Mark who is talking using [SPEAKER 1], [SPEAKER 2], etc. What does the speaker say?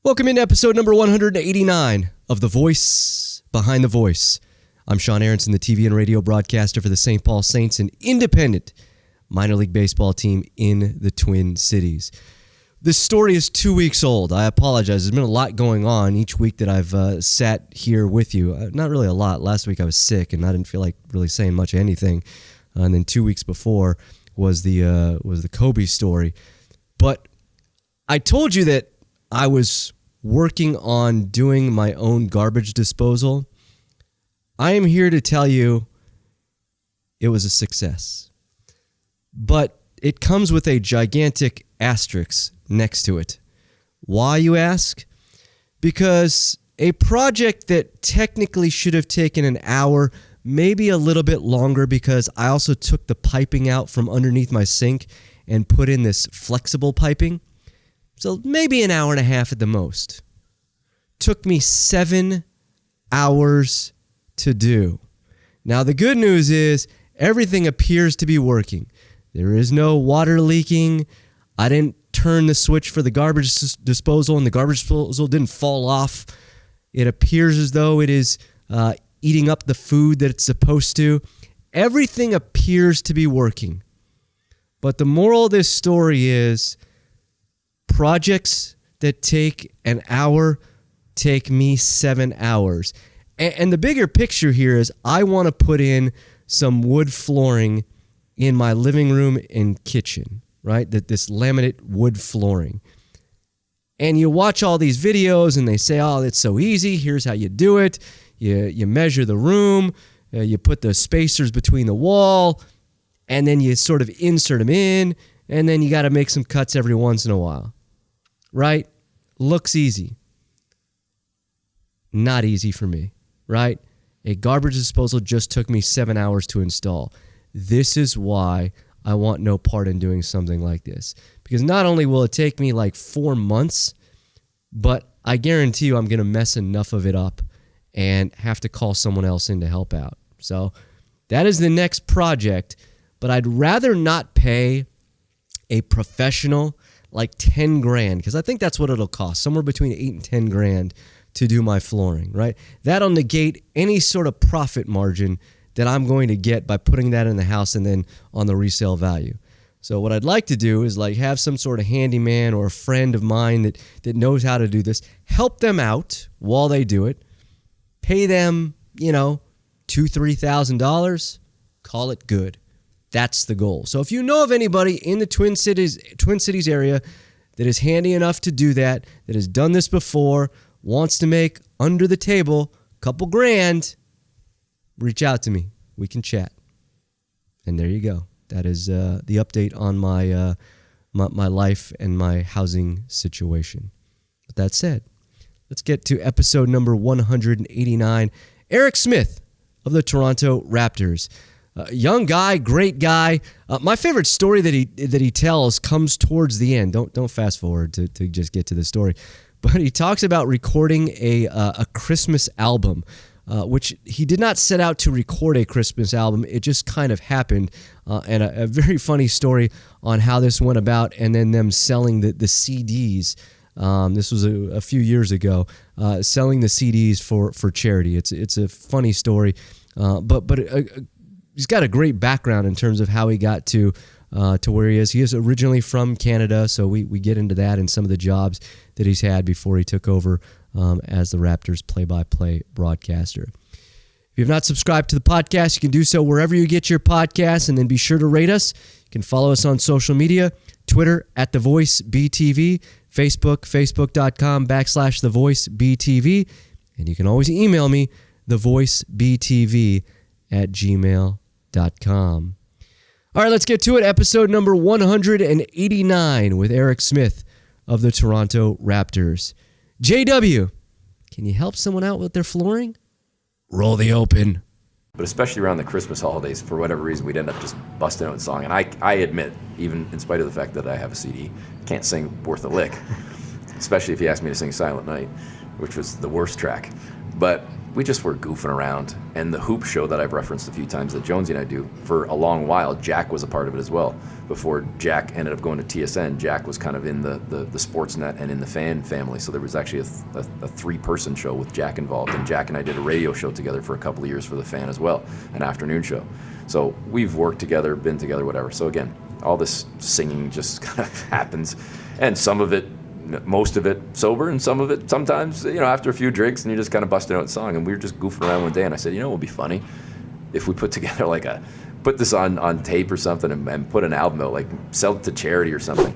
[SPEAKER 1] Welcome into episode number 189 of The Voice Behind the Voice. I'm Sean Aronson, the TV and radio broadcaster for the St. Paul Saints, an independent minor league baseball team in the Twin Cities. This story is 2 weeks old. I apologize. There's been a lot going on each week that I've sat here with you. Not really a lot. Last week I was sick and I didn't feel like really saying much of anything. And then 2 weeks before was the Kobe story. But I told you that I was working on doing my own garbage disposal. I am here to tell you it was a success. But it comes with a gigantic asterisk next to it. Why, you ask? Because a project that technically should have taken an hour, maybe a little bit longer, because I also took the piping out from underneath my sink and put in this flexible piping. So maybe an hour and a half at the most. Took me 7 hours to do. Now, the good news is everything appears to be working. There is no water leaking. I didn't turn the switch for the garbage disposal, and the garbage disposal didn't fall off. It appears as though it is eating up the food that it's supposed to. Everything appears to be working. But the moral of this story is projects that take an hour take me 7 hours. And the bigger picture here is I want to put in some wood flooring in my living room and kitchen, right? This laminate wood flooring. And you watch all these videos and they say, oh, it's so easy. Here's how you do it. You measure the room. You put the spacers between the wall. And then you sort of insert them in. And then you got to make some cuts every once in a while. Right? Looks easy. Not easy for me, right? A garbage disposal just took me 7 hours to install. This is why I want no part in doing something like this. Because not only will it take me like 4 months, but I guarantee you I'm going to mess enough of it up and have to call someone else in to help out. So that is the next project, but I'd rather not pay a professional like 10 grand, because I think that's what it'll cost, somewhere between 8 and 10 grand to do my flooring, right? That'll negate any sort of profit margin that I'm going to get by putting that in the house and then on the resale value. So what I'd like to do is like have some sort of handyman or a friend of mine that knows how to do this, help them out while they do it, pay them, $2,000-$3,000, call it good. That's the goal. So if you know of anybody in the Twin Cities area that is handy enough to do that has done this before, wants to make under the table a couple grand, reach out to me. We can chat. And there you go. That is the update on my my life and my housing situation. With that said, let's get to episode number 189. Eric Smith of the Toronto Raptors. Young guy, great guy. My favorite story that he tells comes towards the end. Don't fast forward to just get to the story. But he talks about recording a Christmas album, which he did not set out to record a Christmas album. It just kind of happened. And a very funny story on how this went about, and then them selling the CDs. This was a few years ago, selling the CDs for charity. It's a funny story, but he's got a great background in terms of how he got to where he is. He is originally from Canada, so we get into that and some of the jobs that he's had before he took over as the Raptors play-by-play broadcaster. If you have not subscribed to the podcast, you can do so wherever you get your podcasts, and then be sure to rate us. You can follow us on social media, Twitter @TheVoiceBTV, Facebook, facebook.com/TheVoiceBTV, and you can always email me, thevoicebtv@gmail.com. All right, let's get to it. Episode number 189 with Eric Smith of the Toronto Raptors. JW, can you help someone out with their flooring? Roll the open.
[SPEAKER 2] But especially around the Christmas holidays, for whatever reason, we'd end up just busting out a song. And I admit, even in spite of the fact that I have a CD, can't sing worth a lick, especially if you ask me to sing Silent Night, which was the worst track. But we just were goofing around. And the hoop show that I've referenced a few times that Jonesy and I do, for a long while, Jack was a part of it as well. Before Jack ended up going to TSN, Jack was kind of in the Sportsnet and in the Fan family. So there was actually a three-person show with Jack involved. And Jack and I did a radio show together for a couple of years for the Fan as well, an afternoon show. So we've worked together, been together, whatever. So again, all this singing just kind of happens. And some of it, most of it sober, and some of it sometimes, after a few drinks and you're just kind of busting out a song. And we were just goofing around one day, and I said, it would be funny if we put together put this on tape or something and put an album out, like sell it to charity or something.